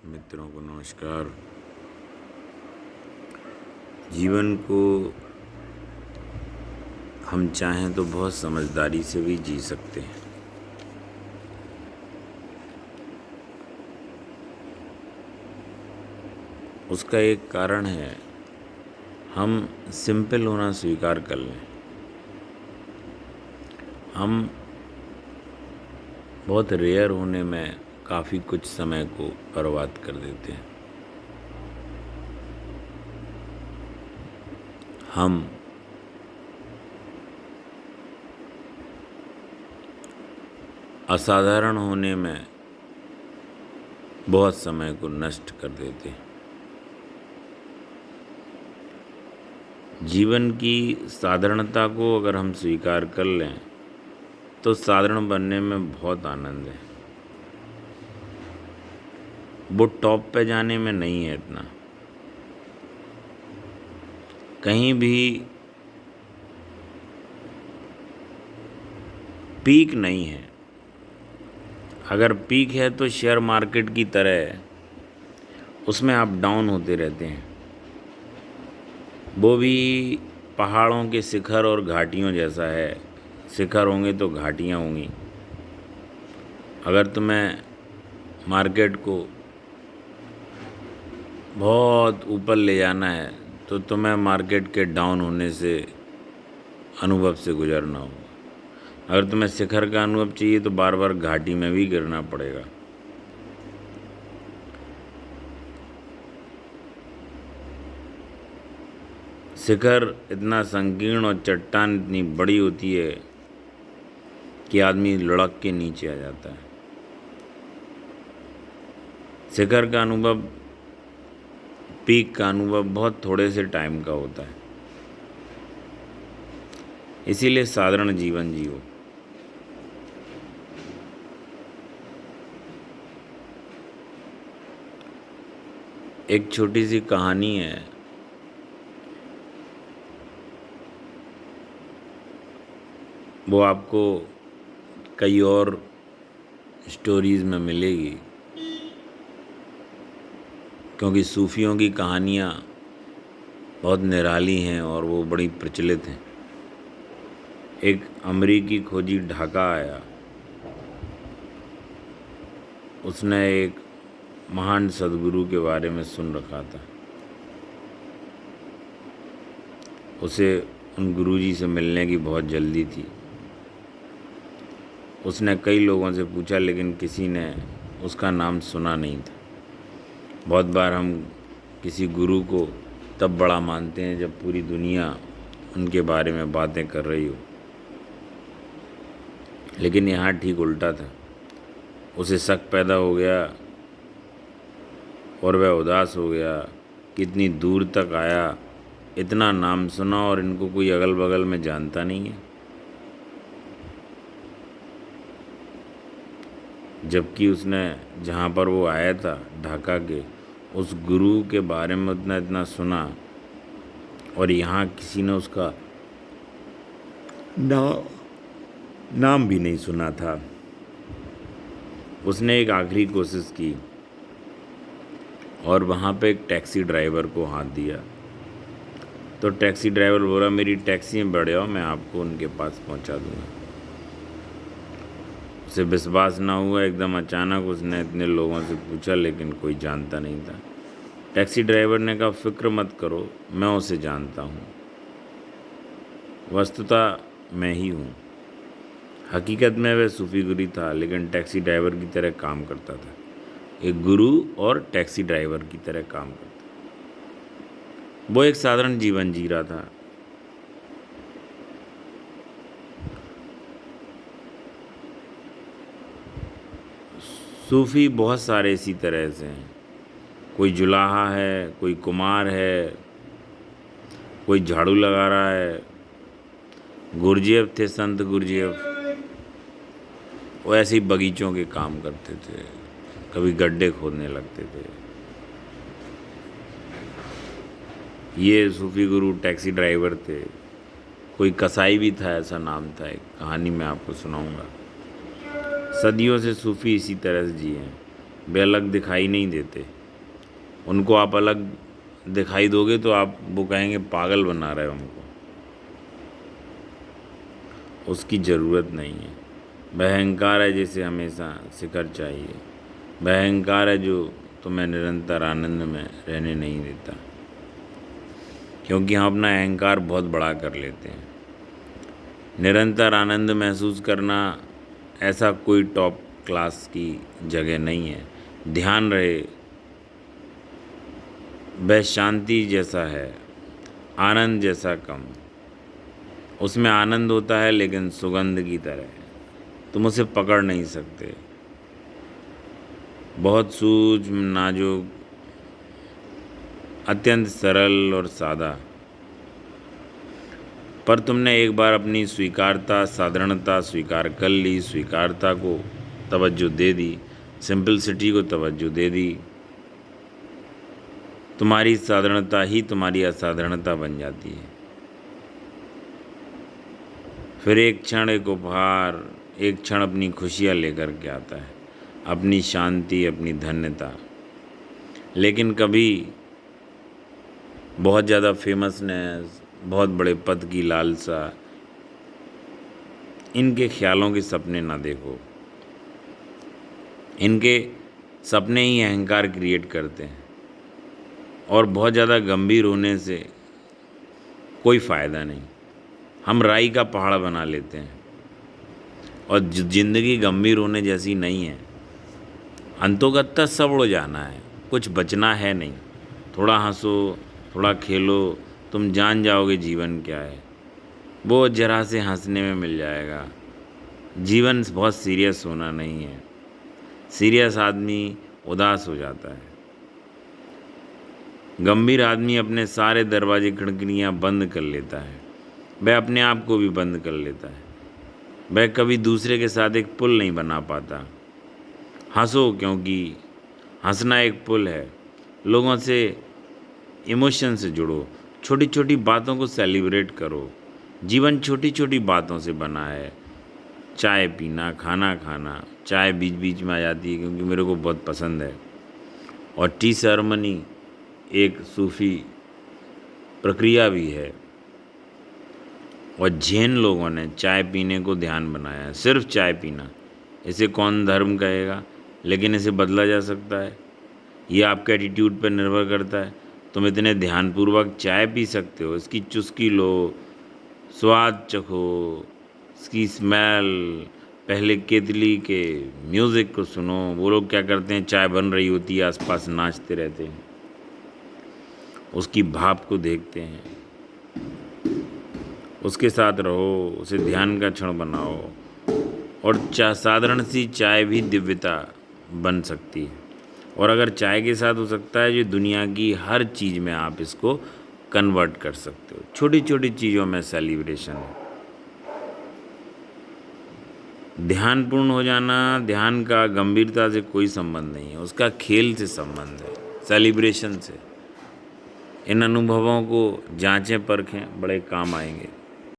मित्रों को नमस्कार। जीवन को हम चाहें तो बहुत समझदारी से भी जी सकते हैं। उसका एक कारण है, हम सिंपल होना स्वीकार कर लें। हम बहुत रेयर होने में काफ़ी कुछ समय को बर्बाद कर देते हैं। हम असाधारण होने में बहुत समय को नष्ट कर देते हैं। जीवन की साधारणता को अगर हम स्वीकार कर लें तो साधारण बनने में बहुत आनंद है। वो टॉप पे जाने में नहीं है इतना। कहीं भी पीक नहीं है। अगर पीक है तो शेयर मार्केट की तरह उसमें अप डाउन होते रहते हैं। वो भी पहाड़ों के शिखर और घाटियों जैसा है। शिखर होंगे तो घाटियाँ होंगी। अगर तुम्हें मार्केट को बहुत ऊपर ले जाना है तो तुम्हें मार्केट के डाउन होने से अनुभव से गुजरना होगा। अगर तुम्हें शिखर का अनुभव चाहिए तो बार बार घाटी में भी गिरना पड़ेगा। शिखर इतना संकीर्ण और चट्टान इतनी बड़ी होती है कि आदमी लुढ़क के नीचे आ जाता है। शिखर का अनुभव, पीक का अनुभव बहुत थोड़े से टाइम का होता है। इसीलिए साधारण जीवन जियो। एक छोटी सी कहानी है। वो आपको कई और स्टोरीज़ में मिलेगी, क्योंकि सूफियों की कहानियाँ बहुत निराली हैं और वो बड़ी प्रचलित हैं। एक अमरीकी खोजी ढाका आया। उसने एक महान सद्गुरु के बारे में सुन रखा था। उसे उन गुरुजी से मिलने की बहुत जल्दी थी। उसने कई लोगों से पूछा लेकिन किसी ने उसका नाम सुना नहीं था। बहुत बार हम किसी गुरु को तब बड़ा मानते हैं जब पूरी दुनिया उनके बारे में बातें कर रही हो, लेकिन यहाँ ठीक उल्टा था। उसे शक पैदा हो गया और वह उदास हो गया। कितनी दूर तक आया, इतना नाम सुना और इनको कोई अगल बगल में जानता नहीं है। जबकि उसने जहाँ पर वो आया था, ढाका के, उस गुरु के बारे में उतना इतना सुना और यहाँ किसी ने उसका नाम भी नहीं सुना था। उसने एक आखिरी कोशिश की और वहाँ पे एक टैक्सी ड्राइवर को हाथ दिया। तो टैक्सी ड्राइवर बोला, मेरी टैक्सी में बैठ जाओ, मैं आपको उनके पास पहुँचा दूँगा। उसे विश्वास ना हुआ। एकदम अचानक उसने इतने लोगों से पूछा लेकिन कोई जानता नहीं था। टैक्सी ड्राइवर ने कहा, फिक्र मत करो, मैं उसे जानता हूँ। वस्तुतः मैं ही हूँ। हकीकत में वह सूफी गुरु था, लेकिन टैक्सी ड्राइवर की तरह काम करता था। एक गुरु और टैक्सी ड्राइवर की तरह काम करता। वो एक साधारण जीवन जी रहा था। सूफी बहुत सारे इसी तरह से हैं। कोई जुलाहा है, कोई कुमार है, कोई झाड़ू लगा रहा है। गुरजेब थे, संत गुरजेब। वो ऐसे ही बगीचों के काम करते थे, कभी गड्ढे खोदने लगते थे। ये सूफी गुरु टैक्सी ड्राइवर थे। कोई कसाई भी था, ऐसा नाम था। एक कहानी मैं आपको सुनाऊंगा। सदियों से सूफी इसी तरह से जिए हैं। वे अलग दिखाई नहीं देते। उनको आप अलग दिखाई दोगे तो आप वो कहेंगे पागल बना रहे हो हमको। उसकी ज़रूरत नहीं है। वह अहंकार है जिसे हमेशा शिखर चाहिए। वह अहंकार है जो तुम्हें निरंतर आनंद में रहने नहीं देता, क्योंकि हम अपना अहंकार बहुत बड़ा कर लेते हैं। निरंतर आनंद महसूस करना ऐसा कोई टॉप क्लास की जगह नहीं है। ध्यान रहे, वह शांति जैसा है, आनंद जैसा कम। उसमें आनंद होता है लेकिन सुगंध की तरह है, तुम उसे पकड़ नहीं सकते। बहुत सूक्ष्म, नाजुक, अत्यंत सरल और सादा। पर तुमने एक बार अपनी स्वीकारता, साधारणता स्वीकार कर ली, स्वीकारता को तवज्जो दे दी, सिंपलिसिटी को तवज्जो दे दी, तुम्हारी साधारणता ही तुम्हारी असाधारणता बन जाती है। फिर एक क्षण, एक उपहार, एक क्षण अपनी खुशियाँ लेकर के आता है, अपनी शांति, अपनी धन्यता। लेकिन कभी बहुत ज़्यादा फेमसनेस, बहुत बड़े पद की लालसा, इनके ख्यालों के सपने ना देखो। इनके सपने ही अहंकार क्रिएट करते हैं, और बहुत ज़्यादा गंभीर होने से कोई फ़ायदा नहीं। हम राई का पहाड़ बना लेते हैं, और ज़िंदगी गंभीर होने जैसी नहीं है। अंतोगत्ता सब उड़ जाना है, कुछ बचना है नहीं। थोड़ा हंसो, थोड़ा खेलो, तुम जान जाओगे जीवन क्या है। वो जरा से हंसने में मिल जाएगा। जीवन बहुत सीरियस होना नहीं है। सीरियस आदमी उदास हो जाता है। गंभीर आदमी अपने सारे दरवाजे, खिड़कियाँ बंद कर लेता है। वह अपने आप को भी बंद कर लेता है। वह कभी दूसरे के साथ एक पुल नहीं बना पाता। हंसो, क्योंकि हंसना एक पुल है। लोगों से, इमोशन से जुड़ो। छोटी छोटी बातों को सेलिब्रेट करो। जीवन छोटी छोटी बातों से बना है। चाय पीना, खाना खाना, चाय बीच बीच में आ जाती है क्योंकि मेरे को बहुत पसंद है। और टी सेरेमनी एक सूफी प्रक्रिया भी है। और जैन लोगों ने चाय पीने को ध्यान बनाया है, सिर्फ चाय पीना। इसे कौन धर्म कहेगा, लेकिन इसे बदला जा सकता है। ये आपके एटीट्यूड पर निर्भर करता है। तुम इतने ध्यानपूर्वक चाय पी सकते हो, इसकी चुस्की लो, स्वाद चखो, इसकी स्मेल, पहले केतली के म्यूज़िक को सुनो। वो लोग क्या करते हैं, चाय बन रही होती है, आसपास नाचते रहते हैं, उसकी भाप को देखते हैं, उसके साथ रहो, उसे ध्यान का क्षण बनाओ। और साधारण सी चाय भी दिव्यता बन सकती है। और अगर चाय के साथ हो सकता है, जो दुनिया की हर चीज़ में आप इसको कन्वर्ट कर सकते हो। छोटी छोटी चीज़ों में सेलिब्रेशन है। ध्यानपूर्ण हो जाना, ध्यान का गंभीरता से कोई संबंध नहीं है, उसका खेल से संबंध है, सेलिब्रेशन से। इन अनुभवों को जांचें, परखें, बड़े काम आएंगे।